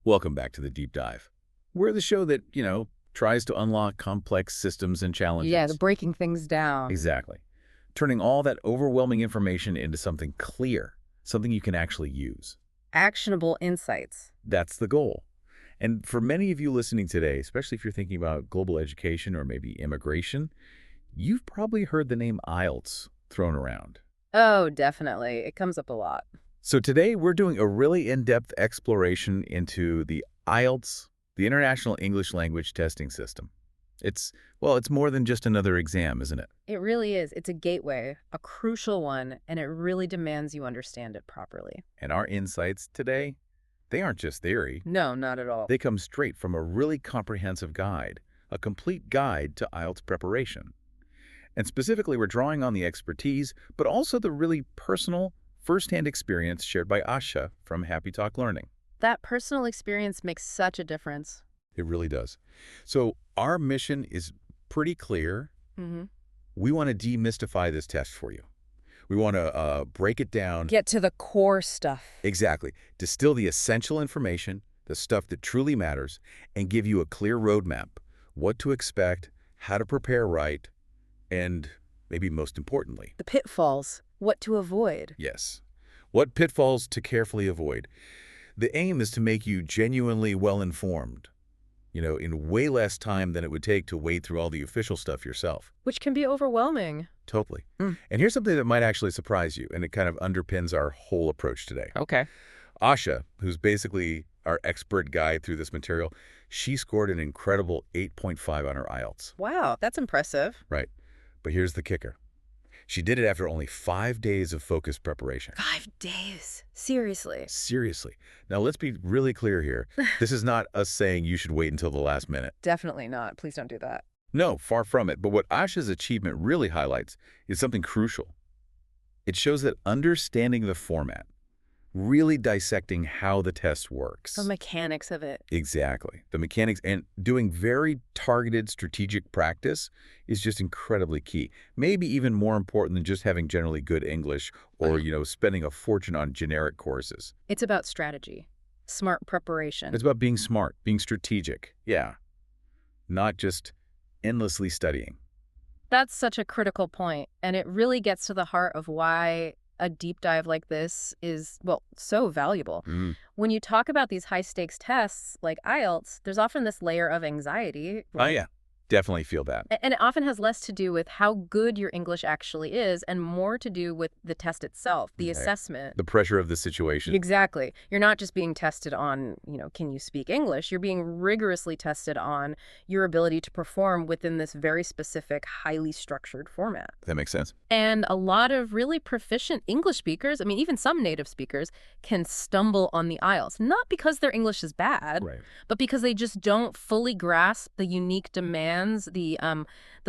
Welcome back to the Deep Dive. We're the show that, tries to unlock complex systems and Yeah, the challenges. breaking things down. Exactly. Turning all that overwhelming information into something clear, something you can actually use. Actionable insights. That's the goal. And for many of you listening today, especially if you're thinking about global education or maybe immigration, you've probably heard the name IELTS thrown around. Oh, definitely. It comes up a lot. So today we're doing a really in-depth exploration into the IELTS, the International English Language Testing System. It's more than just another exam, isn't it? It really is. It's a gateway, a crucial one, and it really demands you understand it properly. And our insights today, they aren't just theory. No, not at all. They come straight from a really comprehensive guide, a complete guide to IELTS preparation. And specifically, we're drawing on the expertise, but also the really personal, first-hand experience shared by Asha from Happy Talk Learning. That personal experience makes such a difference. It really does. So our mission is pretty clear. Mm-hmm. We want to demystify this test for you. We want to break it down. Get to the core stuff. Exactly. Distill the essential information, the stuff that truly matters, and give you a clear roadmap, what to expect, how to prepare right, and maybe most importantly, The pitfalls, what to avoid. yes, what pitfalls to carefully avoid. The aim is to make you genuinely well-informed, in way less time than it would take to wade through all the official stuff yourself. Which can be overwhelming. Totally. Mm. And here's something that might actually surprise you, and it kind of underpins our whole approach today. Okay. Asha, who's basically our expert guide through this material, she scored an incredible 8.5 on her IELTS. Wow, that's impressive. Right. But here's the kicker. She did it after only 5 days of focused preparation. 5 days. Seriously. Seriously. Now, let's be really clear here. This is not us saying you should wait until the last minute. Definitely not. Please don't do that. No, far from it. But what Asha's achievement really highlights is something crucial. It shows that understanding the format, really dissecting how the test works. The mechanics of it. Exactly. The mechanics and doing very targeted strategic practice is just incredibly key. Maybe even more important than just having generally good English or, spending a fortune on generic courses. It's about strategy, smart preparation. It's about being smart, being strategic. Yeah. Not just endlessly studying. That's such a critical point, and it really gets to the heart of why a deep dive like this is, well, so valuable. Mm. When you talk about these high-stakes tests like IELTS, there's often this layer of anxiety. Oh, yeah. Definitely feel that. And it often has less to do with how good your English actually is and more to do with the test itself, the assessment. The pressure of the situation. Exactly. You're not just being tested on, can you speak English? You're being rigorously tested on your ability to perform within this very specific, highly structured format. That makes sense. And a lot of really proficient English speakers, even some native speakers, can stumble on the IELTS, not because their English is bad, Right. but because they just don't fully grasp the unique demands, the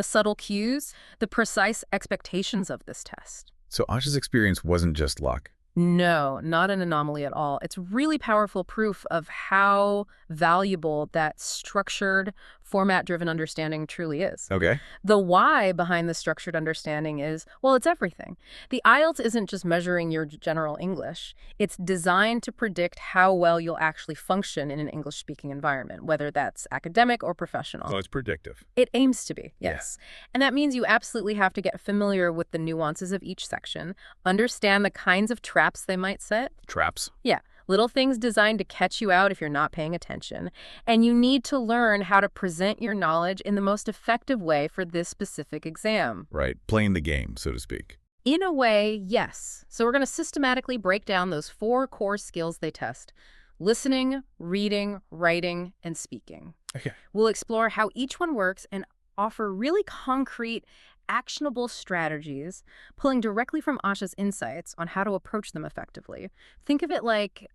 subtle cues, the precise expectations of this test. So Asha's experience wasn't just luck. No, not an anomaly at all. It's really powerful proof of how valuable that structured, format-driven understanding truly is. Okay. The why behind the structured understanding is, well, it's everything. The IELTS isn't just measuring your general English. It's designed to predict how well you'll actually function in an English-speaking environment, whether that's academic or professional. Oh, it's predictive. It aims to be, yes. And that means you absolutely have to get familiar with the nuances of each section, understand the kinds of traps they might set. Traps. Yeah, little things designed to catch you out if you're not paying attention. And you need to learn how to present your knowledge in the most effective way for this specific exam. Right. Playing the game, so to speak. In a way, yes. So we're going to systematically break down those 4 core skills they test: listening, reading, writing, and speaking. Okay. We'll explore how each one works and offer really concrete, actionable strategies, pulling directly from Asha's insights on how to approach them effectively. Think of it like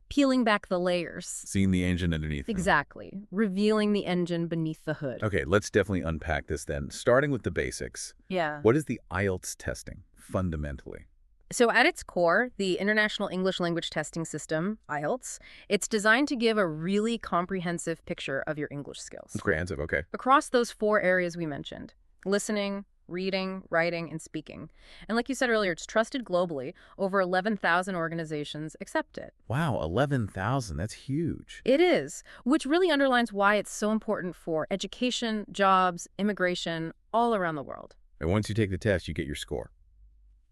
peeling back the layers. Seeing the engine underneath them. Exactly. Revealing the engine beneath the hood. Okay, let's definitely unpack this then. Starting with the basics. Yeah. What is the IELTS testing, fundamentally? So at its core, the International English Language Testing System, IELTS, it's designed to give a really comprehensive picture of your English skills. It's comprehensive, okay. Across those 4 areas we mentioned: listening, reading, writing, and speaking. And like you said earlier, it's trusted globally. Over 11,000 organizations accept it. Wow, 11,000. That's huge. It is, which really underlines why it's so important for education, jobs, immigration, all around the world. And once you take the test, you get your score.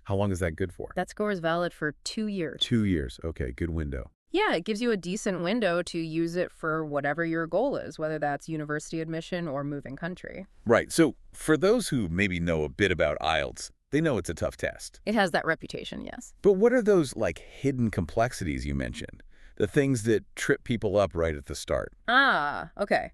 How long is that good for? That score is valid for 2 years. 2 years. Okay, good window. Yeah, it gives you a decent window to use it for whatever your goal is, whether that's university admission or moving country. Right. So for those who maybe know a bit about IELTS, they know it's a tough test. It has that reputation, yes. But what are those, like, hidden complexities you mentioned? The things that trip people up right at the start? Ah, okay.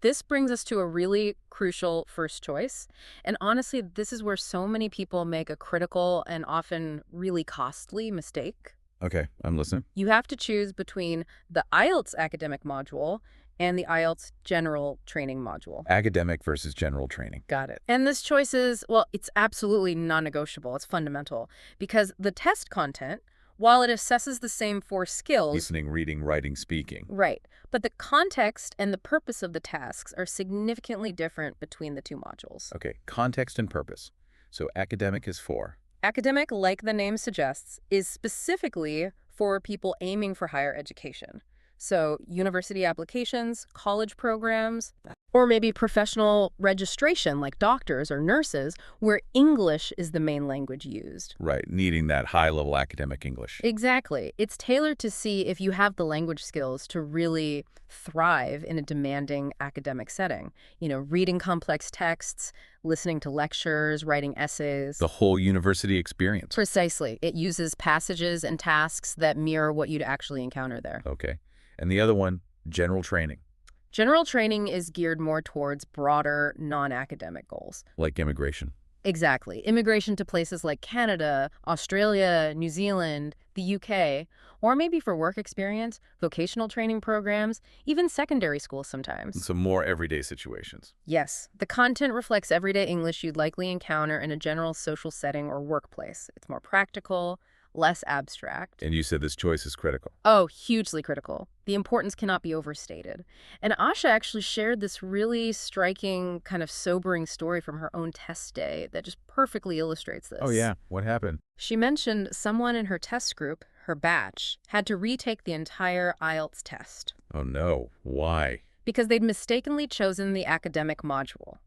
This brings us to a really crucial first choice. And honestly, this is where so many people make a critical and often really costly mistake. Okay, I'm listening. You have to choose between the IELTS academic module and the IELTS general training module. Academic versus general training. Got it. And this choice is, well, it's absolutely non-negotiable. It's fundamental because the test content, while it assesses the same 4 skills, Listening, reading, writing, speaking. right, but the context and the purpose of the tasks are significantly different between the 2 modules. Okay, context and purpose. So academic is 4. Academic, like the name suggests, is specifically for people aiming for higher education. So university applications, college programs, or maybe professional registration like doctors or nurses where English is the main language used. Right, needing that high-level academic English. Exactly. It's tailored to see if you have the language skills to really thrive in a demanding academic setting. You know, reading complex texts, listening to lectures, writing essays. The whole university experience. Precisely. It uses passages and tasks that mirror what you'd actually encounter there. Okay. And the other one, general training. General training is geared more towards broader, non-academic goals. Like immigration. Exactly. Immigration to places like Canada, Australia, New Zealand, the UK, or maybe for work experience, vocational training programs, even secondary school sometimes. Some more everyday situations. Yes, the content reflects everyday English you'd likely encounter in a general social setting or workplace. It's more practical, less abstract. And you said this choice is critical. Oh, hugely critical. The importance cannot be overstated. And Asha actually shared this really striking, kind of sobering story from her own test day that just perfectly illustrates this. Oh, yeah. What happened? She mentioned someone in her test group, her batch, had to retake the entire IELTS test. Oh, no. Why? Because they'd mistakenly chosen the academic module.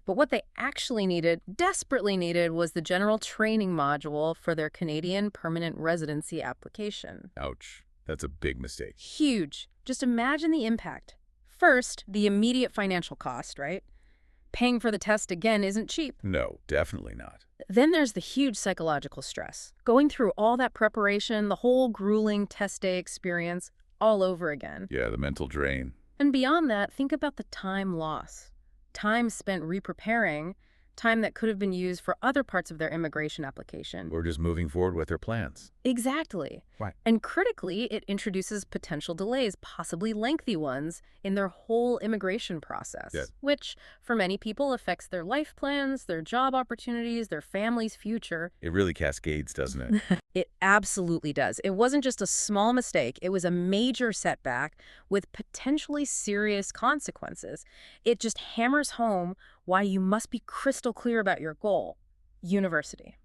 But what they actually needed, desperately needed, was the general training module for their Canadian permanent residency application. Ouch. That's a big mistake. Huge. Just imagine the impact. First, the immediate financial cost, right? Paying for the test again isn't cheap. No, definitely not. Then there's the huge psychological stress. Going through all that preparation, the whole grueling test day experience, all over again. Yeah, the mental drain. And beyond that, think about the time loss. Time spent re-preparing, time that could have been used for other parts of their immigration application. Or just moving forward with their plans. Exactly. Right. And critically, it introduces potential delays, possibly lengthy ones, in their whole immigration process, Yes. which for many people affects their life plans, their job opportunities, their family's future. It really cascades, doesn't it? It absolutely does. It wasn't just a small mistake. It was a major setback with potentially serious consequences. It just hammers home why you must be crystal clear about your goal: university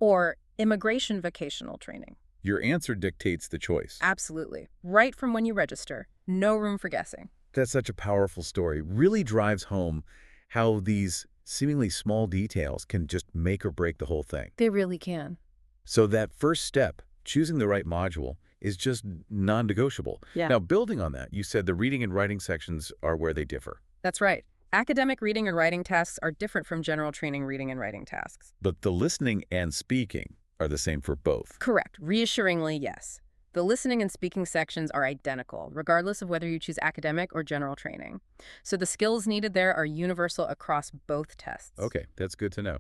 or immigration vocational training. Your answer dictates the choice. Absolutely. Right from when you register. No room for guessing. That's such a powerful story. Really drives home how these seemingly small details can just make or break the whole thing. They really can. So that first step, choosing the right module, is just non-negotiable. Yeah. Now, building on that, you said the reading and writing sections are where they differ. That's right. Academic reading and writing tasks are different from general training reading and writing tasks. But the listening and speaking are the same for both. Correct. Reassuringly, yes. The listening and speaking sections are identical, regardless of whether you choose academic or general training. So the skills needed there are universal across both tests. Okay, that's good to know.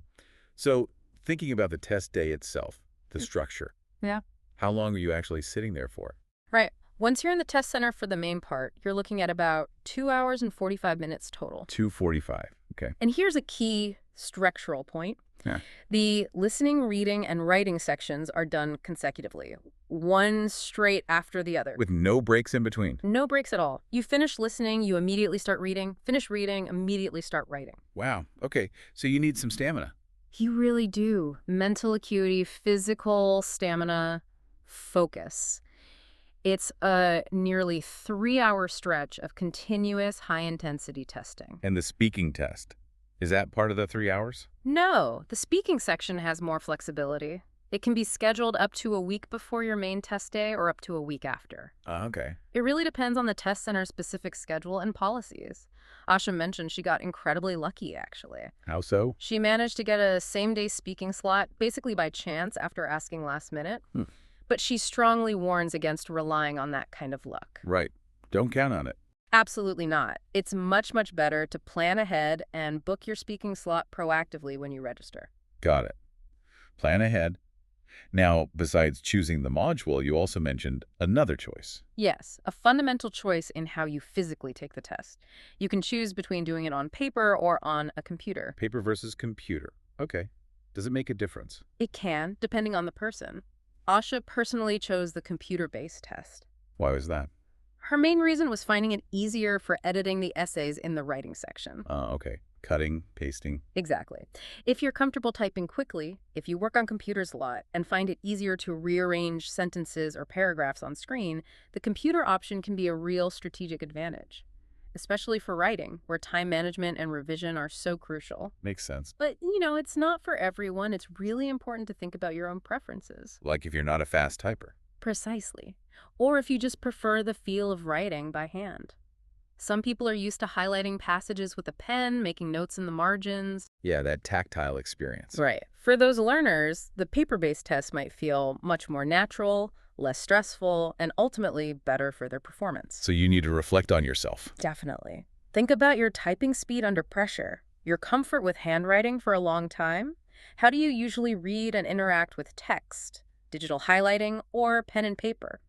So thinking about the test day itself, the structure. Yeah. How long are you actually sitting there for? Right. Once you're in the test center for the main part, you're looking at about 2 hours and 45 minutes total. 2:45. Okay. And here's a key structural point. Yeah. The listening, reading, and writing sections are done consecutively, one straight after the other. With no breaks in between. No breaks at all. You finish listening, you immediately start reading, finish reading, immediately start writing. Wow. Okay. So you need some stamina. You really do. Mental acuity, physical stamina, focus. It's a nearly 3-hour stretch of continuous high-intensity testing. And the speaking test. Is that part of the 3 hours? No, the speaking section has more flexibility. It can be scheduled up to a week before your main test day or up to a week after. Okay. It really depends on the test center's specific schedule and policies. Asha mentioned she got incredibly lucky, actually. How so? She managed to get a same-day speaking slot basically by chance after asking last minute. But she strongly warns against relying on that kind of luck. Right. Don't count on it. Absolutely not. It's much, much better to plan ahead and book your speaking slot proactively when you register. Got it. Plan ahead. Now, besides choosing the module, you also mentioned another choice. Yes, a fundamental choice in how you physically take the test. You can choose between doing it on paper or on a computer. Paper versus computer. Okay. Does it make a difference? It can, depending on the person. Asha personally chose the computer-based test. Why was that? Her main reason was finding it easier for editing the essays in the writing section. Okay. Cutting, pasting. Exactly. If you're comfortable typing quickly, if you work on computers a lot and find it easier to rearrange sentences or paragraphs on screen, the computer option can be a real strategic advantage, especially for writing, where time management and revision are so crucial. Makes sense. But, it's not for everyone. It's really important to think about your own preferences. Like if you're not a fast typer. Precisely. Or if you just prefer the feel of writing by hand. Some people are used to highlighting passages with a pen, making notes in the margins. Yeah, that tactile experience. Right. For those learners, the paper-based test might feel much more natural, less stressful, and ultimately better for their performance. So you need to reflect on yourself. Definitely. Think about your typing speed under pressure, your comfort with handwriting for a long time. How do you usually read and interact with text, digital highlighting, or pen and paper?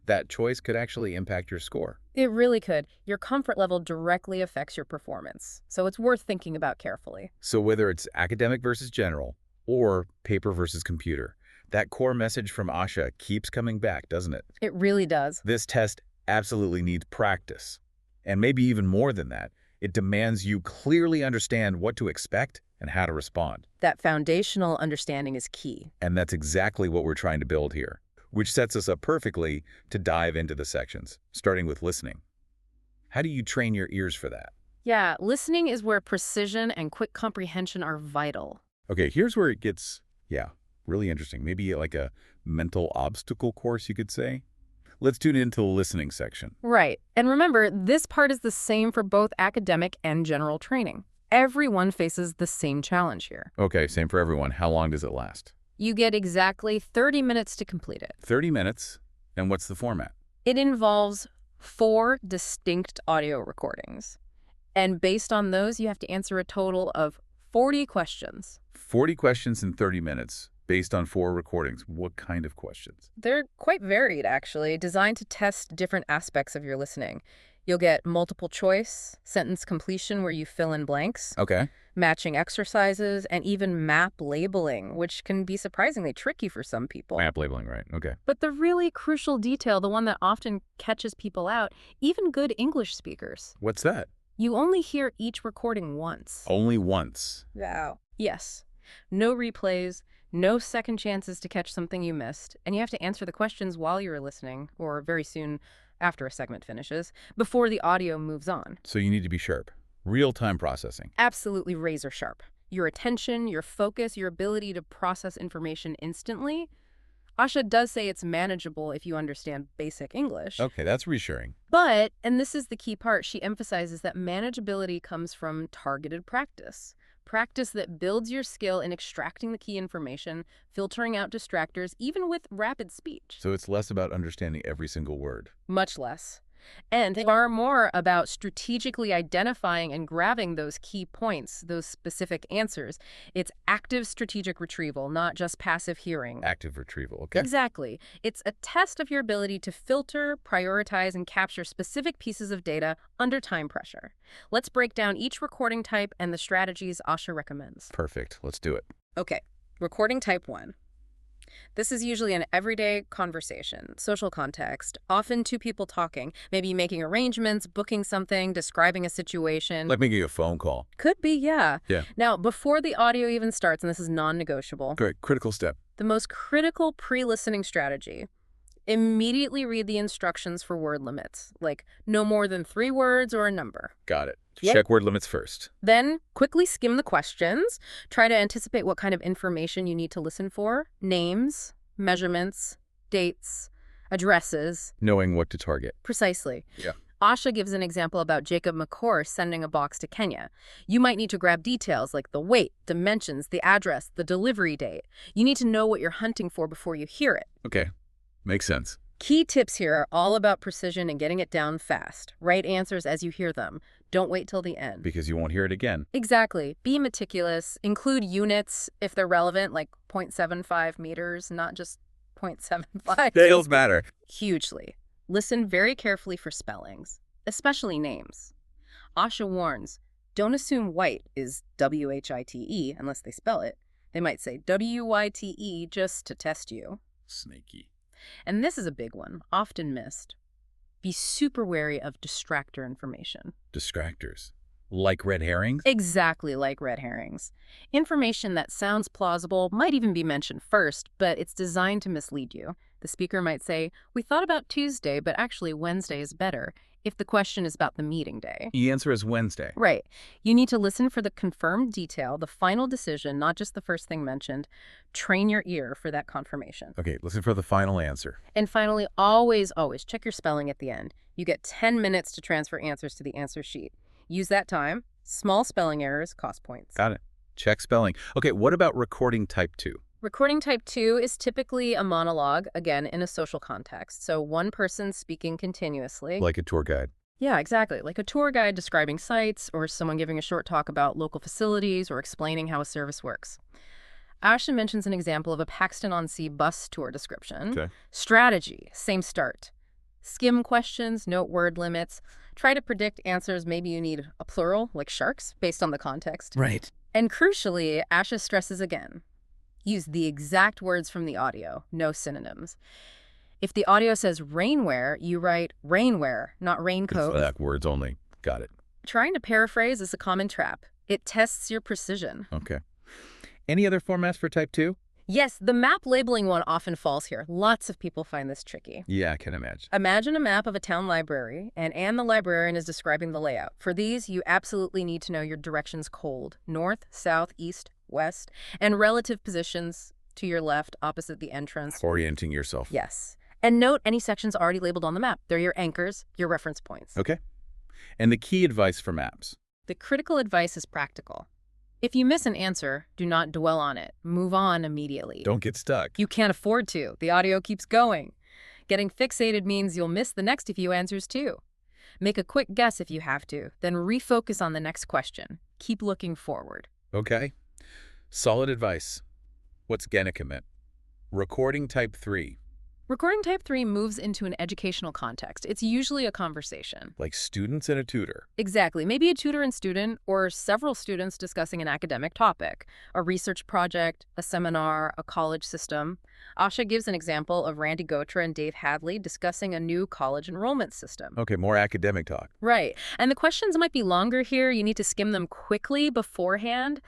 That choice could actually impact your score. It really could. Your comfort level directly affects your performance, so it's worth thinking about carefully. So whether it's academic versus general or paper versus computer, that core message from Asha keeps coming back, doesn't it? It really does. This test absolutely needs practice. And maybe even more than that, it demands you clearly understand what to expect and how to respond. That foundational understanding is key. And that's exactly what we're trying to build here, which sets us up perfectly to dive into the sections, starting with listening. How do you train your ears for that? Yeah, listening is where precision and quick comprehension are vital. Okay, here's where it gets, really interesting. Maybe like a mental obstacle course, you could say. Let's tune into the listening section. Right. And remember, this part is the same for both academic and general training. Everyone faces the same challenge here. Okay, same for everyone. How long does it last? You get exactly 30 minutes to complete it. 30 minutes. And what's the format? It involves 4 distinct audio recordings. And based on those, you have to answer a total of 40 questions. 40 questions in 30 minutes based on 4 recordings. What kind of questions? They're quite varied, actually, designed to test different aspects of your listening. You'll get multiple choice, sentence completion where you fill in blanks, Okay. matching exercises, and even map labeling, which can be surprisingly tricky for some people. Map labeling, right. Okay. But the really crucial detail, the one that often catches people out, even good English speakers, What's that? you only hear each recording once. Only once. Wow. Yes. No replays, no second chances to catch something you missed, and you have to answer the questions while you're listening, or very soon after a segment finishes, before the audio moves on. So you need to be sharp. Real-time processing. Absolutely razor sharp. Your attention, your focus, your ability to process information instantly. Asha does say it's manageable if you understand basic English. Okay, that's reassuring. But, and this is the key part, she emphasizes that manageability comes from targeted practice. Practice that builds your skill in extracting the key information, filtering out distractors, even with rapid speech. So it's less about understanding every single word. Much less. And far more about strategically identifying and grabbing those key points, those specific answers. It's active strategic retrieval, not just passive hearing. Active retrieval, okay. Exactly. It's a test of your ability to filter, prioritize, and capture specific pieces of data under time pressure. Let's break down each recording type and the strategies Asha recommends. Perfect. Let's do it. Okay, recording type 1. This is usually an everyday conversation, social context, often two people talking, maybe making arrangements, booking something, describing a situation. Like making a phone call. Could be, yeah. Yeah. Now, before the audio even starts, and this is non-negotiable, Great. Critical step. the most critical pre-listening strategy, immediately read the instructions for word limits, like no more than 3 words or a number. Got it. Yep. Check word limits first. Then quickly skim the questions. Try to anticipate what kind of information you need to listen for. Names, measurements, dates, addresses. Knowing what to target. Precisely. Yeah. Asha gives an example about Jacob McCord sending a box to Kenya. You might need to grab details like the weight, dimensions, the address, the delivery date. You need to know what you're hunting for before you hear it. Okay. Makes sense. Key tips here are all about precision and getting it down fast. Write answers as you hear them. Don't wait till the end. Because you won't hear it again. Exactly. Be meticulous. Include units if they're relevant, like 0.75 meters, not just 0.75. Details matter. Hugely. Listen very carefully for spellings, especially names. Asha warns, don't assume white is W-H-I-T-E unless they spell it. They might say W-Y-T-E just to test you. Snaky. And this is a big one, often missed. Be super wary of distractor information. Distractors. Like red herrings? Exactly like red herrings. Information that sounds plausible might even be mentioned first, but it's designed to mislead you. The speaker might say, we thought about Tuesday, but actually Wednesday is better, if the question is about the meeting day. The answer is Wednesday. Right. You need to listen for the confirmed detail, the final decision, not just the first thing mentioned. Train your ear for that confirmation. Okay, listen for the final answer. And finally, always check your spelling at the end. You get 10 minutes to transfer answers to the answer sheet. Use that time. Small spelling errors cost points. Got it. Check spelling. Okay, what about recording type 2? Recording type 2 is typically a monologue, again, in a social context. So one person speaking continuously. Like a tour guide. Yeah, exactly. Like a tour guide describing sites or someone giving a short talk about local facilities or explaining how a service works. Asha mentions an example of a Paxton-on-Sea bus tour description. Okay. Strategy, same start. Skim questions, note word limits. Try to predict answers. Maybe you need a plural, like sharks, based on the context. Right. And crucially, Asha stresses again. Use the exact words from the audio, no synonyms. If the audio says rainwear, you write rainwear, not raincoat. Exact words only. Got it. Trying to paraphrase is a common trap. It tests your precision. Okay. Any other formats for type 2? Yes, the map labeling one often falls here. Lots of people find this tricky. Yeah, I can imagine. Imagine a map of a town library, and Anne the librarian is describing the layout. For these, you absolutely need to know your directions cold. North, south, east, west, and relative positions to your left, opposite the entrance. Orienting yourself. Yes. And note any sections already labeled on the map. They're your anchors, your reference points. Okay. And the key advice for maps? The critical advice is practical. If you miss an answer, do not dwell on it. Move on immediately. Don't get stuck. You can't afford to. The audio keeps going. Getting fixated means you'll miss the next few answers too. Make a quick guess if you have to, then refocus on the next question. Keep looking forward. Okay. Solid advice. What's Gennecommit? Recording type 3. Recording type 3 moves into an educational context. It's usually a conversation. Like students and a tutor. Exactly. Maybe a tutor and student, or several students discussing an academic topic, a research project, a seminar, a college system. Asha gives an example of Randy Gotra and Dave Hadley discussing a new college enrollment system. Okay, more academic talk. Right. And the questions might be longer here. You need to skim them quickly beforehand,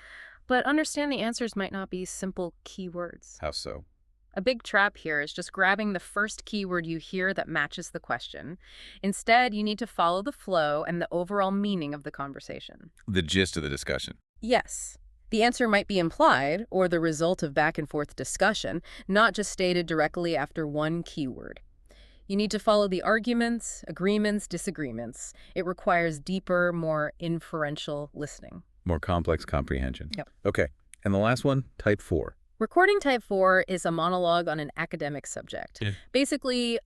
but understand the answers might not be simple keywords. How so? A big trap here is just grabbing the first keyword you hear that matches the question. Instead, you need to follow the flow and the overall meaning of the conversation. The gist of the discussion. Yes. The answer might be implied or the result of back and forth discussion, not just stated directly after one keyword. You need to follow the arguments, agreements, disagreements. It requires deeper, more inferential listening. More complex comprehension. Yep. Okay. And the last one, type 4. Recording type 4 is a monologue on an academic subject. Yeah. Basically,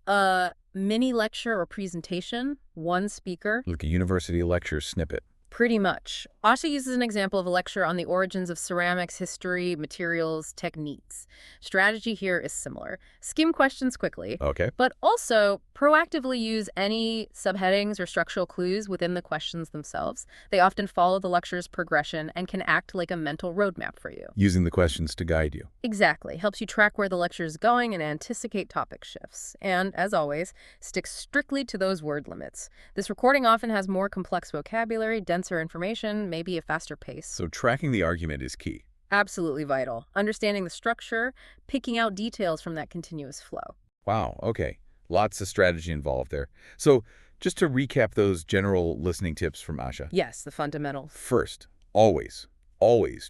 mini lecture or presentation, one speaker. Like a university lecture snippet. Pretty much. Asha uses an example of a lecture on the origins of ceramics, history, materials, techniques. Strategy here is similar. Skim questions quickly, Okay. but also proactively use any subheadings or structural clues within the questions themselves. They often follow the lecture's progression and can act like a mental roadmap for you. Using the questions to guide you. Exactly. Helps you track where the lecture is going and anticipate topic shifts. And, as always, stick strictly to those word limits. This recording often has more complex vocabulary, denser information, maybe a faster pace. So tracking the argument is key. Absolutely vital. Understanding the structure, picking out details from that continuous flow. Wow, okay. Lots of strategy involved there. So just to recap those general listening tips from Asha. Yes, the fundamentals. First, always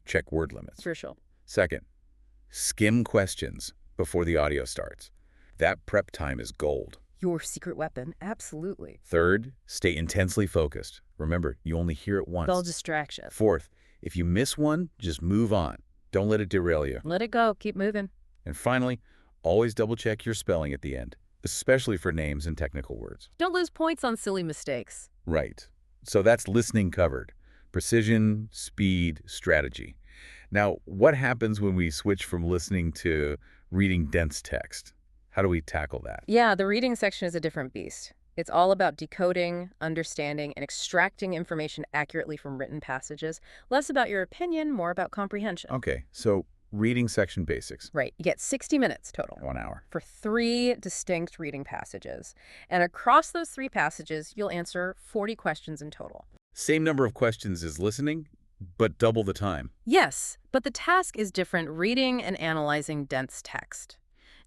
check word limits. Crucial. Second, skim questions before the audio starts. That prep time is gold. Your secret weapon, absolutely. Third, stay intensely focused. Remember, you only hear it once. Dull distraction. Fourth, if you miss one, just move on. Don't let it derail you. Let it go. Keep moving. And finally, always double-check your spelling at the end, especially for names and technical words. Don't lose points on silly mistakes. Right. So that's listening covered. Precision, speed, strategy. Now, what happens when we switch from listening to reading dense text? How do we tackle that? Yeah, the reading section is a different beast. It's all about decoding, understanding, and extracting information accurately from written passages. Less about your opinion, more about comprehension. Okay, so reading section basics. Right. You get 60 minutes total 1 hour. for 3 distinct reading passages. And across those 3 passages, you'll answer 40 questions in total. Same number of questions as listening, but double the time. Yes, but the task is different, reading and analyzing dense text.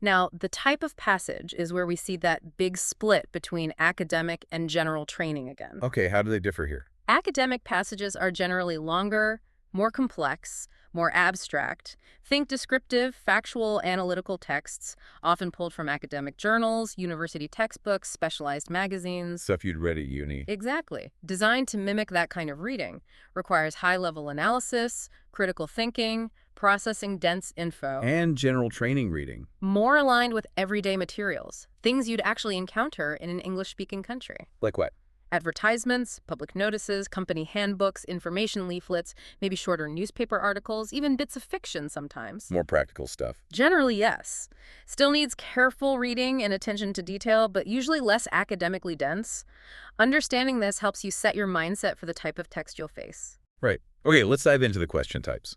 Now, the type of passage is where we see that big split between academic and general training again. Okay, how do they differ here? Academic passages are generally longer, more complex, more abstract. Think descriptive, factual, analytical texts, often pulled from academic journals, university textbooks, specialized magazines. Stuff you'd read at uni. Exactly. Designed to mimic that kind of reading. Requires high-level analysis, critical thinking, processing dense info. And general training reading. More aligned with everyday materials. Things you'd actually encounter in an English-speaking country. Like what? Advertisements, public notices, company handbooks, information leaflets, maybe shorter newspaper articles, even bits of fiction sometimes. More practical stuff. Generally, yes. Still needs careful reading and attention to detail, but usually less academically dense. Understanding this helps you set your mindset for the type of text you'll face. Right. Okay, let's dive into the question types.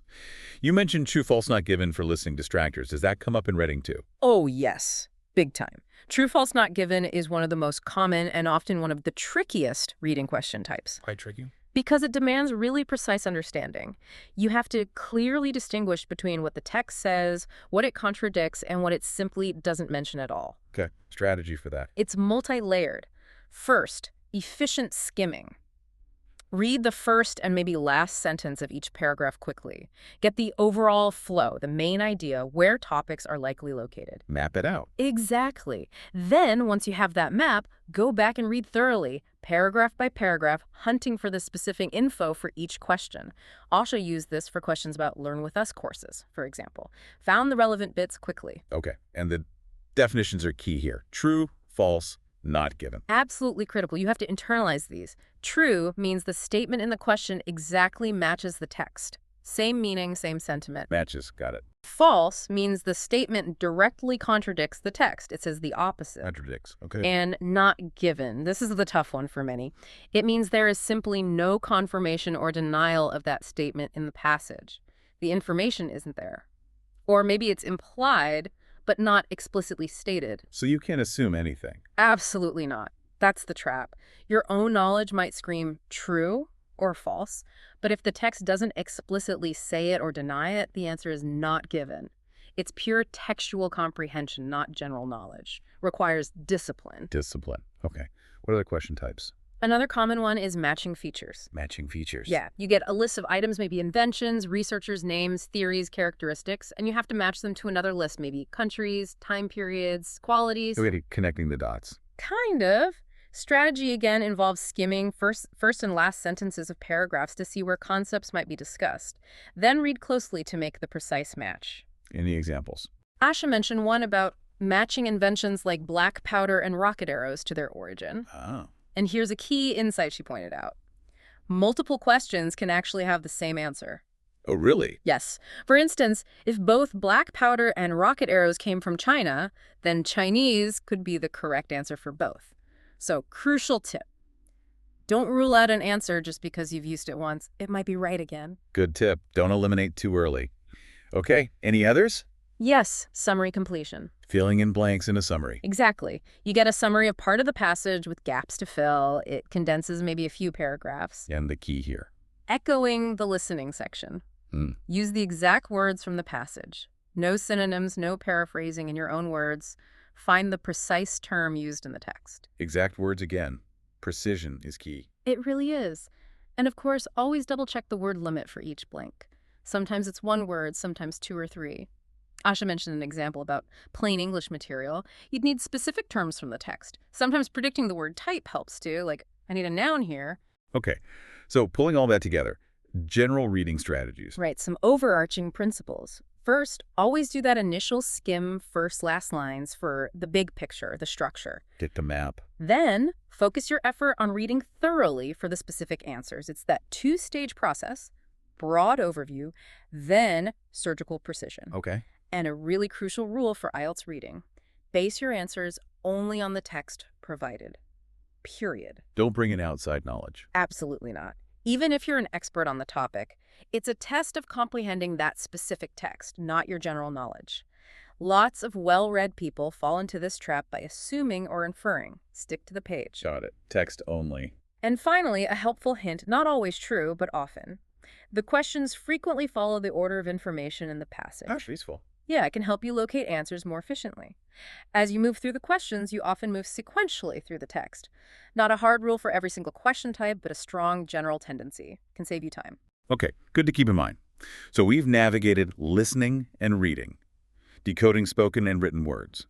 You mentioned true, false, not given for listening distractors. Does that come up in reading too? Oh, yes. Big time. True, false, not given is one of the most common and often one of the trickiest reading question types. Quite tricky. Because it demands really precise understanding. You have to clearly distinguish between what the text says, what it contradicts, and what it simply doesn't mention at all. Okay, strategy for that. It's multi-layered. First, efficient skimming. Read the first and maybe last sentence of each paragraph quickly. Get the overall flow, the main idea, where topics are likely located. Map it out. Exactly. Then, once you have that map, go back and read thoroughly, paragraph by paragraph, hunting for the specific info for each question. Asha used this for questions about Learn With Us courses, for example. Found the relevant bits quickly. Okay, and the definitions are key here. True, false, not given. Absolutely critical. You have to internalize these. True means the statement in the question exactly matches the text. Same meaning, same sentiment. Matches, got it. False means the statement directly contradicts the text. It says the opposite. Contradicts, okay. And not given. This is the tough one for many. It means there is simply no confirmation or denial of that statement in the passage. The information isn't there. Or maybe it's implied, but not explicitly stated. So you can't assume anything. Absolutely not. That's the trap. Your own knowledge might scream true or false, but if the text doesn't explicitly say it or deny it, the answer is not given. It's pure textual comprehension, not general knowledge. Requires discipline. Discipline. Okay. What are the question types? Another common one is matching features. Matching features. Yeah, you get a list of items, maybe inventions, researchers' names, theories, characteristics, and you have to match them to another list, maybe countries, time periods, qualities. Okay, connecting the dots. Kind of. Strategy, again, involves skimming first and last sentences of paragraphs to see where concepts might be discussed. Then read closely to make the precise match. Any examples? Asha mentioned one about matching inventions like black powder and rocket arrows to their origin. Oh. And here's a key insight she pointed out. Multiple questions can actually have the same answer. Oh, really? Yes. For instance, if both black powder and rocket arrows came from China, then Chinese could be the correct answer for both. So, crucial tip. Don't rule out an answer just because you've used it once. It might be right again. Good tip. Don't eliminate too early. Okay, any others? Yes, summary completion. Filling in blanks in a summary. Exactly. You get a summary of part of the passage with gaps to fill. It condenses maybe a few paragraphs. And the key here. Echoing the listening section. Use the exact words from the passage. No synonyms, no paraphrasing in your own words. Find the precise term used in the text. Exact words again. Precision is key. It really is. And of course, always double-check the word limit for each blank. Sometimes it's one word, sometimes 2 or 3. Asha mentioned an example about plain English material. You'd need specific terms from the text. Sometimes predicting the word type helps too, like, I need a noun here. Okay, so pulling all that together, general reading strategies. Right, some overarching principles. First, always do that initial skim first-last lines for the big picture, the structure. Get the map. Then, focus your effort on reading thoroughly for the specific answers. It's that 2-stage process, broad overview, then surgical precision. Okay. And a really crucial rule for IELTS reading. Base your answers only on the text provided. Period. Don't bring in outside knowledge. Absolutely not. Even if you're an expert on the topic, it's a test of comprehending that specific text, not your general knowledge. Lots of well-read people fall into this trap by assuming or inferring. Stick to the page. Got it. Text only. And finally, a helpful hint, not always true, but often. The questions frequently follow the order of information in the passage. That's useful. Yeah, it can help you locate answers more efficiently. As you move through the questions, you often move sequentially through the text. Not a hard rule for every single question type, but a strong general tendency. Can save you time. Okay, good to keep in mind. So we've navigated listening and reading, decoding spoken and written words.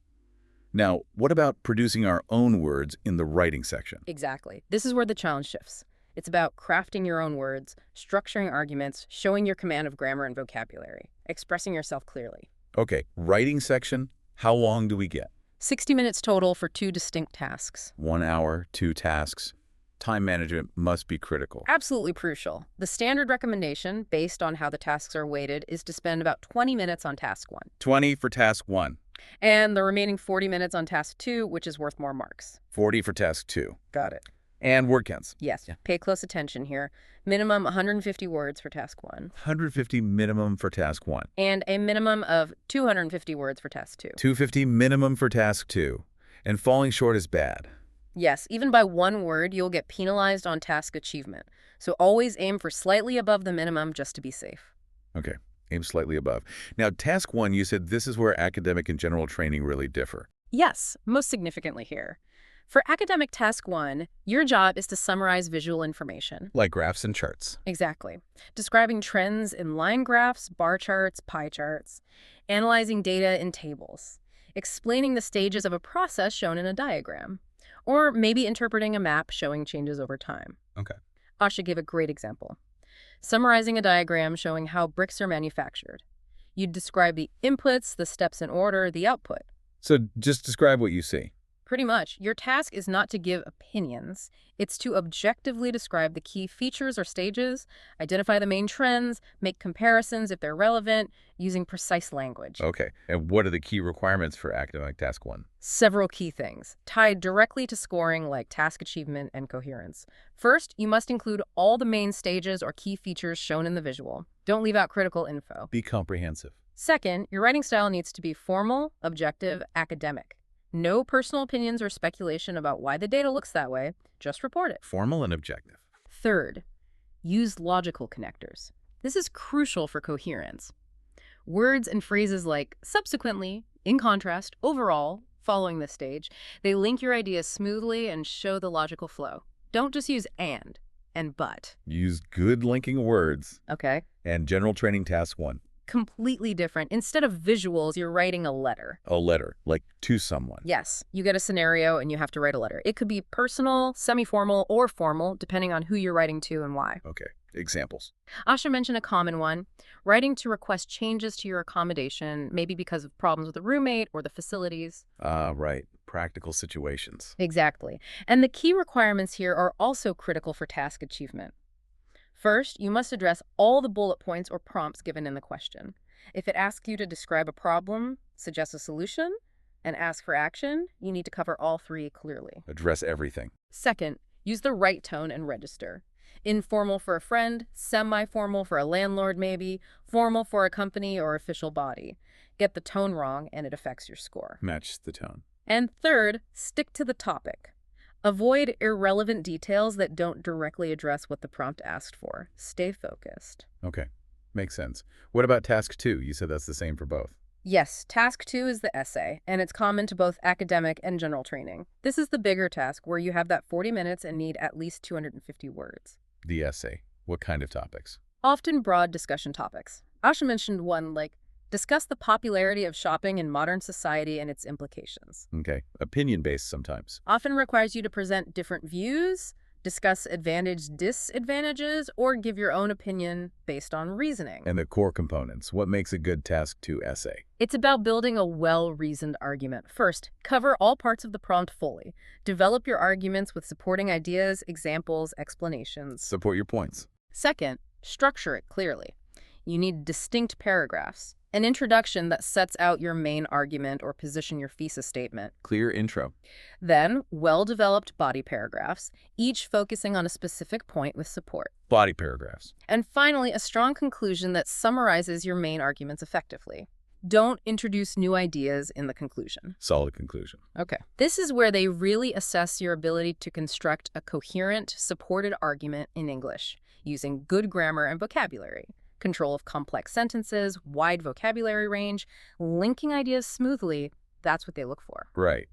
Now, what about producing our own words in the writing section? Exactly. This is where the challenge shifts. It's about crafting your own words, structuring arguments, showing your command of grammar and vocabulary, expressing yourself clearly. Okay, writing section, how long do we get? 60 minutes total for 2 distinct tasks. 1 hour, 2 tasks. Time management must be critical. Absolutely crucial. The standard recommendation, based on how the tasks are weighted, is to spend about 20 minutes on task 1. 20 for task 1. And the remaining 40 minutes on task 2, which is worth more marks. 40 for task 2. Got it. And word counts. Yes, pay close attention here. Minimum 150 words for task 1. 150 minimum for task 1. And a minimum of 250 words for task 2. 250 minimum for task 2. And falling short is bad. Yes, even by 1 word, you'll get penalized on task achievement. So always aim for slightly above the minimum just to be safe. Okay, aim slightly above. Now, task 1, you said this is where academic and general training really differ. Yes, most significantly here. For academic task 1, your job is to summarize visual information. Like graphs and charts. Exactly. Describing trends in line graphs, bar charts, pie charts, analyzing data in tables, explaining the stages of a process shown in a diagram, or maybe interpreting a map showing changes over time. Okay. Asha gave a great example. Summarizing a diagram showing how bricks are manufactured. You'd describe the inputs, the steps in order, the output. So just describe what you see. Pretty much. Your task is not to give opinions. It's to objectively describe the key features or stages, identify the main trends, make comparisons if they're relevant, using precise language. Okay. And what are the key requirements for academic task 1? Several key things, tied directly to scoring like task achievement and coherence. First, you must include all the main stages or key features shown in the visual. Don't leave out critical info. Be comprehensive. Second, your writing style needs to be formal, objective, academic. No personal opinions or speculation about why the data looks that way. Just report it. Formal and objective. Third, use logical connectors. This is crucial for coherence. Words and phrases like subsequently, in contrast, overall, following this stage, they link your ideas smoothly and show the logical flow. Don't just use and but. Use good linking words. Okay. And general training task 1. Completely different. Instead of visuals, you're writing a letter. A letter, like to someone. Yes, you get a scenario and you have to write a letter. It could be personal, semi-formal, or formal, depending on who you're writing to and why. Okay. Examples. Asha mentioned a common one, writing to request changes to your accommodation, maybe because of problems with a roommate or the facilities. Ah, right. Practical situations. Exactly. And the key requirements here are also critical for task achievement. First, you must address all the bullet points or prompts given in the question. If it asks you to describe a problem, suggest a solution, and ask for action, you need to cover all three clearly. Address everything. Second, use the right tone and register. Informal for a friend, semi-formal for a landlord maybe, formal for a company or official body. Get the tone wrong and it affects your score. Match the tone. And third, stick to the topic. Avoid irrelevant details that don't directly address what the prompt asked for. Stay focused. Okay. Makes sense. What about task 2? You said that's the same for both. Yes, task 2 is the essay, and it's common to both academic and general training. This is the bigger task where you have that 40 minutes and need at least 250 words. The essay. What kind of topics? Often broad discussion topics. Asha mentioned one like, discuss the popularity of shopping in modern society and its implications. Okay. Opinion-based sometimes. Often requires you to present different views, discuss disadvantages, or give your own opinion based on reasoning. And the core components. What makes a good task 2 essay? It's about building a well-reasoned argument. First, cover all parts of the prompt fully. Develop your arguments with supporting ideas, examples, explanations. Support your points. Second, structure it clearly. You need distinct paragraphs. An introduction that sets out your main argument or position your thesis statement. Clear intro. Then, well-developed body paragraphs, each focusing on a specific point with support. Body paragraphs. And finally, a strong conclusion that summarizes your main arguments effectively. Don't introduce new ideas in the conclusion. Solid conclusion. Okay. This is where they really assess your ability to construct a coherent, supported argument in English, using good grammar and vocabulary. Control of complex sentences, wide vocabulary range, linking ideas smoothly, that's what they look for. Right.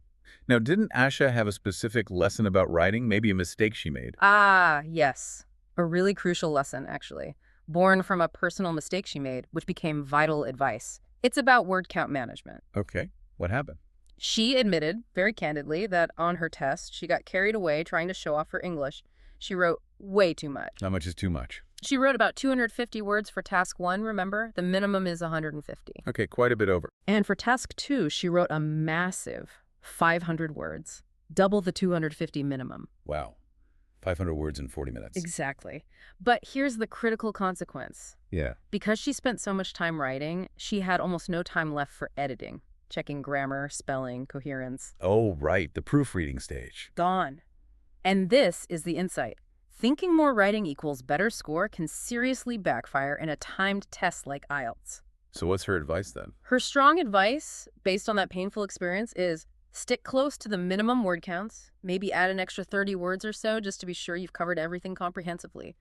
Now, didn't Asha have a specific lesson about writing? Maybe a mistake she made? Ah, yes. A really crucial lesson, actually. Born from a personal mistake she made, which became vital advice. It's about word count management. Okay. What happened? She admitted, very candidly, that on her test, she got carried away trying to show off her English. She wrote way too much. How much is too much? She wrote about 250 words for task 1, remember? The minimum is 150. Okay, quite a bit over. And for task 2, she wrote a massive 500 words, double the 250 minimum. Wow. 500 words in 40 minutes. Exactly. But here's the critical consequence. Yeah. Because she spent so much time writing, she had almost no time left for editing, checking grammar, spelling, coherence. Oh, right. The proofreading stage. Gone. And this is the insight. Thinking more writing equals better score can seriously backfire in a timed test like IELTS. So what's her advice then? Her strong advice, based on that painful experience, is stick close to the minimum word counts, maybe add an extra 30 words or so just to be sure you've covered everything comprehensively.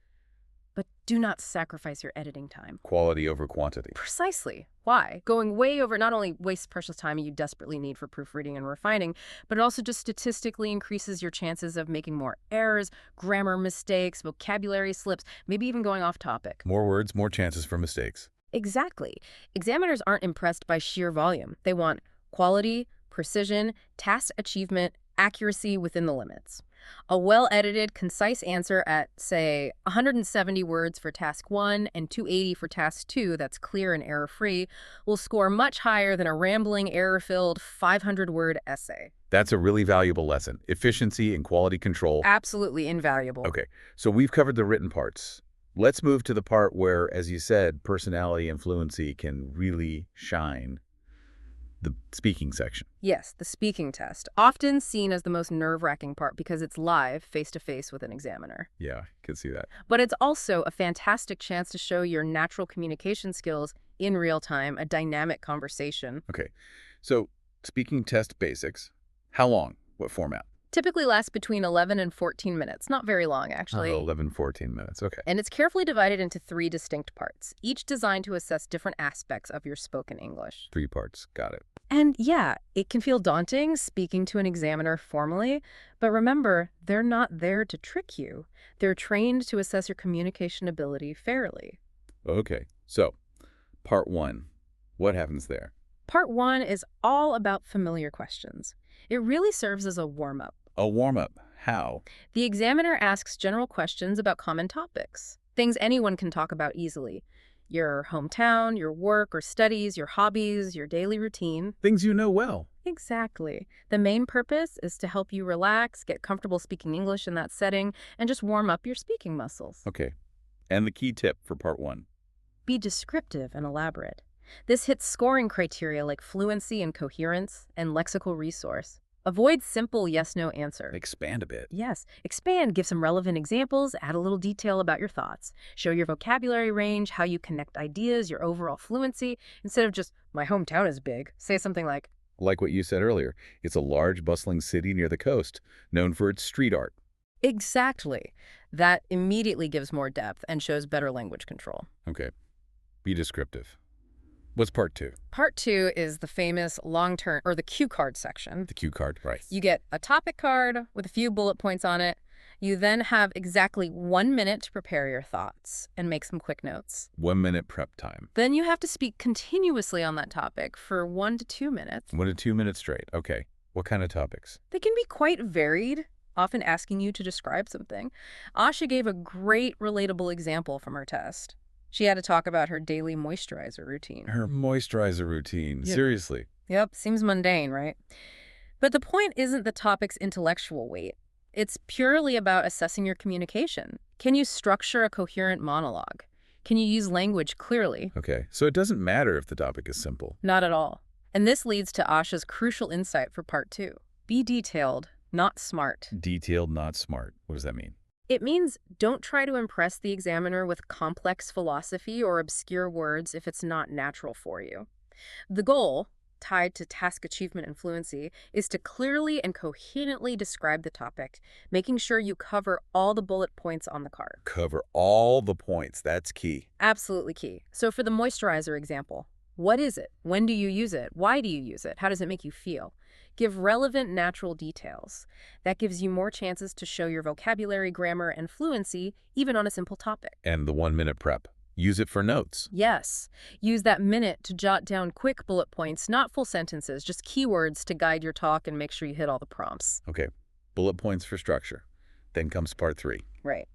But do not sacrifice your editing time. Quality over quantity. Precisely. Why? Going way over not only wastes precious time you desperately need for proofreading and refining, but it also just statistically increases your chances of making more errors, grammar mistakes, vocabulary slips, maybe even going off topic. More words, more chances for mistakes. Exactly. Examiners aren't impressed by sheer volume. They want quality, precision, task achievement, accuracy within the limits. A well-edited, concise answer at, say, 170 words for task 1 and 280 for task 2 that's clear and error-free will score much higher than a rambling, error-filled 500-word essay. That's a really valuable lesson. Efficiency and quality control. Absolutely invaluable. Okay, so we've covered the written parts. Let's move to the part where, as you said, personality and fluency can really shine. The speaking section. Yes, the speaking test, often seen as the most nerve-wracking part because it's live, face-to-face with an examiner. Yeah, I can see that. But it's also a fantastic chance to show your natural communication skills in real time, a dynamic conversation. Okay, so speaking test basics. How long? What format? Typically lasts between 11 and 14 minutes. Not very long, actually. 11, 14 minutes. Okay. And it's carefully divided into 3 distinct parts, each designed to assess different aspects of your spoken English. 3 parts. Got it. And yeah, it can feel daunting speaking to an examiner formally, but remember, they're not there to trick you. They're trained to assess your communication ability fairly. Okay, so part 1. What happens there? Part 1 is all about familiar questions. It really serves as a warm-up. A warm-up. How? The examiner asks general questions about common topics. Things anyone can talk about easily. Your hometown, your work or studies, your hobbies, your daily routine. Things you know well. Exactly. The main purpose is to help you relax, get comfortable speaking English in that setting, and just warm up your speaking muscles. Okay. And the key tip for part 1. Be descriptive and elaborate. This hits scoring criteria like fluency and coherence and lexical resource. Avoid simple yes-no answer. Expand a bit. Yes, expand, give some relevant examples, add a little detail about your thoughts. Show your vocabulary range, how you connect ideas, your overall fluency. Instead of just, my hometown is big, say something like, Like what you said earlier, it's a large, bustling city near the coast, known for its street art. exactly. That immediately gives more depth and shows better language control. Okay. Be descriptive. What's part 2? Part 2 is the famous long-term, or the cue card section. The cue card, right. You get a topic card with a few bullet points on it. You then have exactly 1 minute to prepare your thoughts and make some quick notes. 1 minute prep time. Then you have to speak continuously on that topic for 1 to 2 minutes. 1 to 2 minutes straight. Okay. What kind of topics? They can be quite varied, often asking you to describe something. Asha gave a great relatable example from her test. She had to talk about her daily moisturizer routine. Her moisturizer routine. Yep. Seriously. Yep, seems mundane, right? But the point isn't the topic's intellectual weight. It's purely about assessing your communication. Can you structure a coherent monologue? Can you use language clearly? Okay. So it doesn't matter if the topic is simple. Not at all. And this leads to Asha's crucial insight for part 2. Be detailed, not smart. Detailed, not smart. What does that mean? It means don't try to impress the examiner with complex philosophy or obscure words if it's not natural for you. The goal, tied to task achievement and fluency, is to clearly and coherently describe the topic, making sure you cover all the bullet points on the card. Cover all the points. That's key. Absolutely key. So for the moisturizer example, what is it? When do you use it? Why do you use it? How does it make you feel? Give relevant natural details. That gives you more chances to show your vocabulary, grammar, and fluency, even on a simple topic. And the 1 minute prep. Use it for notes. Yes. Use that minute to jot down quick bullet points, not full sentences, just keywords to guide your talk and make sure you hit all the prompts. Okay. Bullet points for structure. Then comes part 3. Right.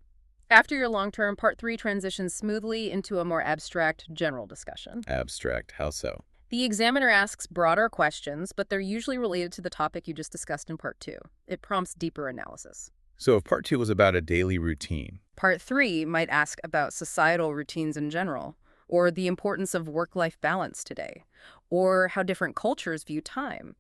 After your long-term, part 3 transitions smoothly into a more abstract, general discussion. Abstract. How so? The examiner asks broader questions, but they're usually related to the topic you just discussed in part 2. It prompts deeper analysis. So if part 2 was about a daily routine, Part 3 might ask about societal routines in general, or the importance of work-life balance today, or how different cultures view time.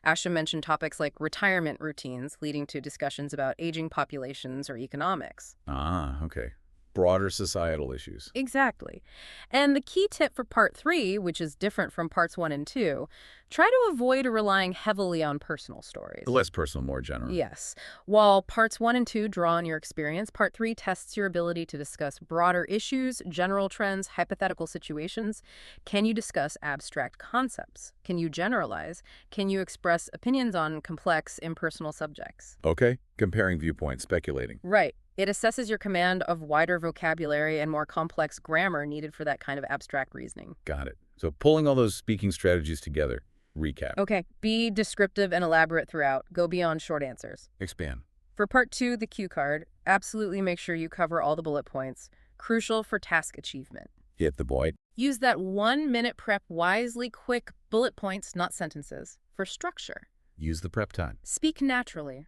Asha mentioned topics like retirement routines, leading to discussions about aging populations or economics. okay. Broader societal issues. Exactly. And the key tip for part 3, which is different from parts 1 and 2, try to avoid relying heavily on personal stories. Less personal, more general. Yes. While parts 1 and 2 draw on your experience, part 3 tests your ability to discuss broader issues, general trends, hypothetical situations. Can you discuss abstract concepts? Can you generalize? Can you express opinions on complex, impersonal subjects? Okay. Comparing viewpoints, speculating. Right. It assesses your command of wider vocabulary and more complex grammar needed for that kind of abstract reasoning. Got it. So pulling all those speaking strategies together, recap. Okay, be descriptive and elaborate throughout. Go beyond short answers. Expand. For part 2, the cue card, absolutely make sure you cover all the bullet points. Crucial for task achievement. Hit the point. Use that 1 minute prep wisely, quick bullet points, not sentences. For structure. Use the prep time. Speak naturally.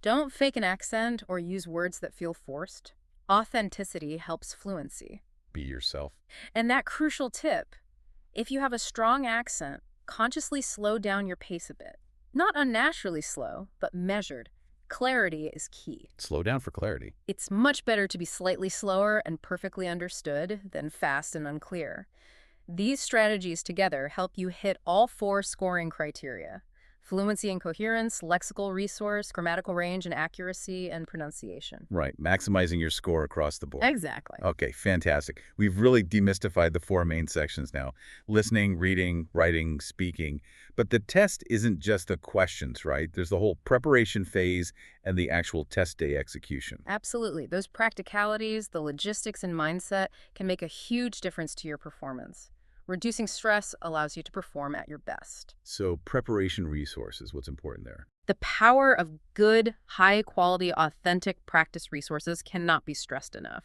Don't fake an accent or use words that feel forced. Authenticity helps fluency. Be yourself. And that crucial tip, if you have a strong accent, consciously slow down your pace a bit. Not unnaturally slow, but measured. Clarity is key. Slow down for clarity. It's much better to be slightly slower and perfectly understood than fast and unclear. These strategies together help you hit all 4 scoring criteria: fluency and coherence, lexical resource, grammatical range and accuracy, and pronunciation. Right. Maximizing your score across the board. Exactly. Okay, fantastic. We've really demystified the 4 main sections now. Listening, reading, writing, speaking. But the test isn't just the questions, right? There's the whole preparation phase and the actual test day execution. Absolutely. Those practicalities, the logistics and mindset can make a huge difference to your performance. Reducing stress allows you to perform at your best. So preparation resources, what's important there? The power of good, high-quality, authentic practice resources cannot be stressed enough.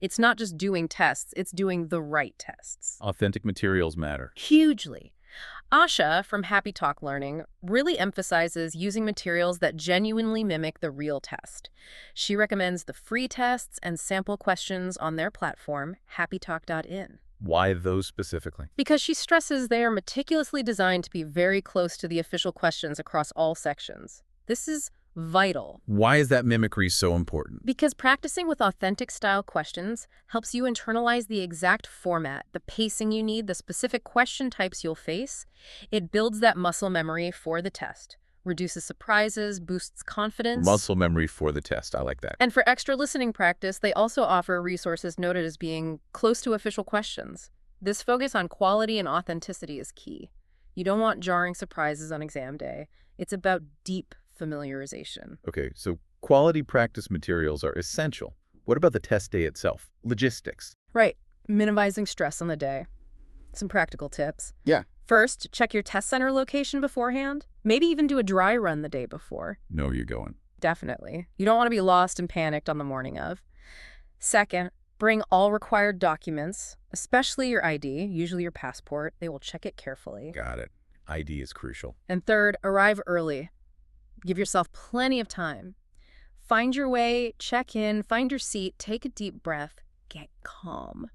It's not just doing tests, it's doing the right tests. Authentic materials matter. Hugely. Asha from Happy Talk Learning really emphasizes using materials that genuinely mimic the real test. She recommends the free tests and sample questions on their platform, happytalk.in. Why those specifically? Because she stresses they are meticulously designed to be very close to the official questions across all sections. This is vital. Why is that mimicry so important? Because practicing with authentic style questions helps you internalize the exact format, the pacing you need, the specific question types you'll face. It builds that muscle memory for the test, reduces surprises, boosts confidence. Muscle memory for the test. I like that. And for extra listening practice, they also offer resources noted as being close to official questions. This focus on quality and authenticity is key. You don't want jarring surprises on exam day. It's about deep familiarization. Okay, so quality practice materials are essential. What about the test day itself? Logistics. Right. Minimizing stress on the day. Some practical tips. Yeah. First, check your test center location beforehand. Maybe even do a dry run the day before. Know where you're going. Definitely. You don't want to be lost and panicked on the morning of. Second, bring all required documents, especially your ID, usually your passport. They will check it carefully. Got it. ID is crucial. And third, arrive early. Give yourself plenty of time. Find your way, check in, find your seat, take a deep breath, get calm.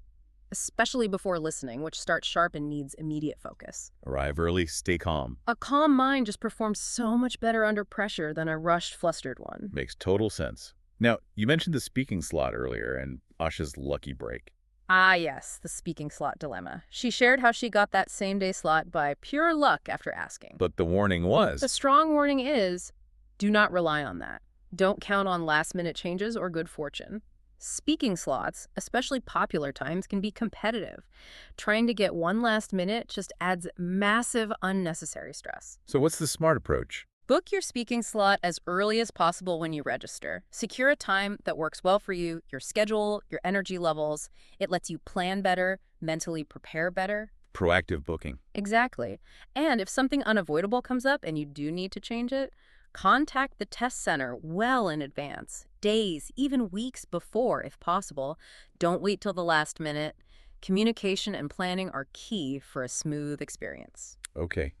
Especially before listening, which starts sharp and needs immediate focus. Arrive early, stay calm. A calm mind just performs so much better under pressure than a rushed, flustered one. Makes total sense. Now, you mentioned the speaking slot earlier and Asha's lucky break. Ah, yes, the speaking slot dilemma. She shared how she got that same-day slot by pure luck after asking. But the warning was... The strong warning is, do not rely on that. Don't count on last-minute changes or good fortune. Speaking slots, especially popular times, can be competitive. Trying to get one last minute just adds massive unnecessary stress. So what's the smart approach? Book your speaking slot as early as possible when you register. Secure a time that works well for you, your schedule, your energy levels. It lets you plan better, mentally prepare better. Proactive booking. Exactly. And if something unavoidable comes up and you do need to change it, contact the test center well in advance, days, even weeks before if possible. Don't wait till the last minute. Communication and planning are key for a smooth experience. Okay.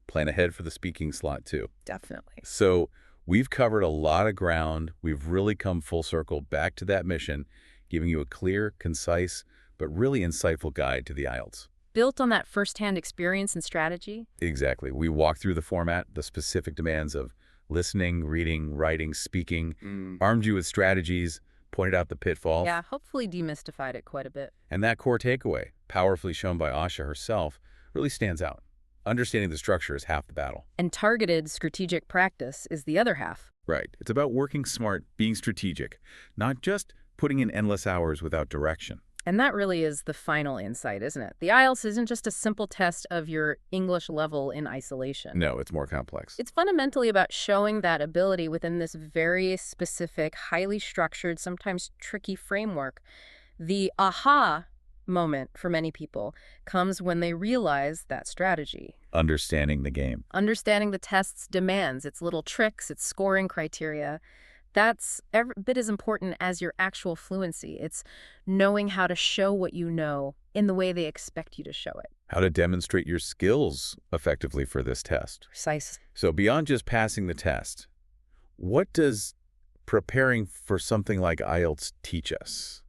Plan ahead for the speaking slot too. Definitely. So we've covered a lot of ground. We've really come full circle back to that mission, giving you a clear, concise, but really insightful guide to the IELTS. Built on that firsthand experience and strategy? Exactly. We walked through the format, the specific demands of listening, reading, writing, speaking, armed you with strategies, pointed out the pitfalls. Yeah, hopefully demystified it quite a bit. And that core takeaway, powerfully shown by Asha herself, really stands out. Understanding the structure is half the battle. And targeted strategic practice is the other half. Right. It's about working smart, being strategic, not just putting in endless hours without direction. And that really is the final insight, isn't it? The IELTS isn't just a simple test of your English level in isolation. No, it's more complex. It's fundamentally about showing that ability within this very specific, highly structured, sometimes tricky framework. The aha moment for many people comes when they realize that strategy. Understanding the game. Understanding the test's demands, its little tricks, its scoring criteria. That's every bit as important as your actual fluency. It's knowing how to show what you know in the way they expect you to show it. How to demonstrate your skills effectively for this test. Precise. So beyond just passing the test, what does preparing for something like IELTS teach us?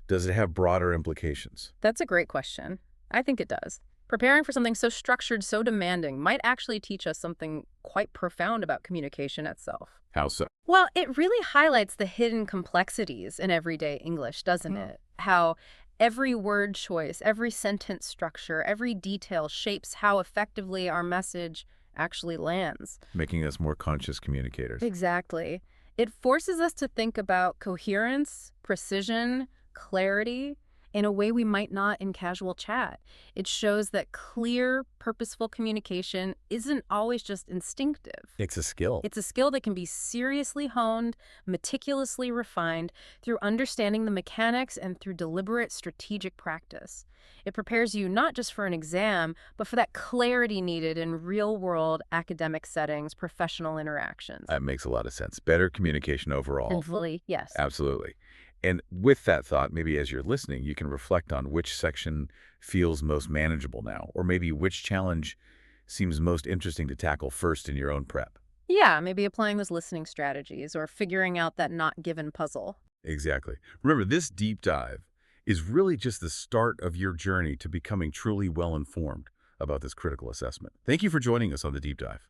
Does it have broader implications? That's a great question. I think it does. Preparing for something so structured, so demanding, might actually teach us something quite profound about communication itself. How so? Well, it really highlights the hidden complexities in everyday English, doesn't it? How every word choice, every sentence structure, every detail shapes how effectively our message actually lands. Making us more conscious communicators. Exactly. It forces us to think about coherence, precision, clarity in a way we might not in casual chat. It shows that clear, purposeful communication isn't always just instinctive. It's a skill. It's a skill that can be seriously honed, meticulously refined through understanding the mechanics and through deliberate strategic practice. It prepares you not just for an exam, but for that clarity needed in real-world academic settings, professional interactions. That makes a lot of sense. Better communication overall. Hopefully, yes. Absolutely. And with that thought, maybe as you're listening, you can reflect on which section feels most manageable now, or maybe which challenge seems most interesting to tackle first in your own prep. Yeah, maybe applying those listening strategies or figuring out that not given puzzle. Exactly. Remember, this deep dive is really just the start of your journey to becoming truly well-informed about this critical assessment. Thank you for joining us on the deep dive.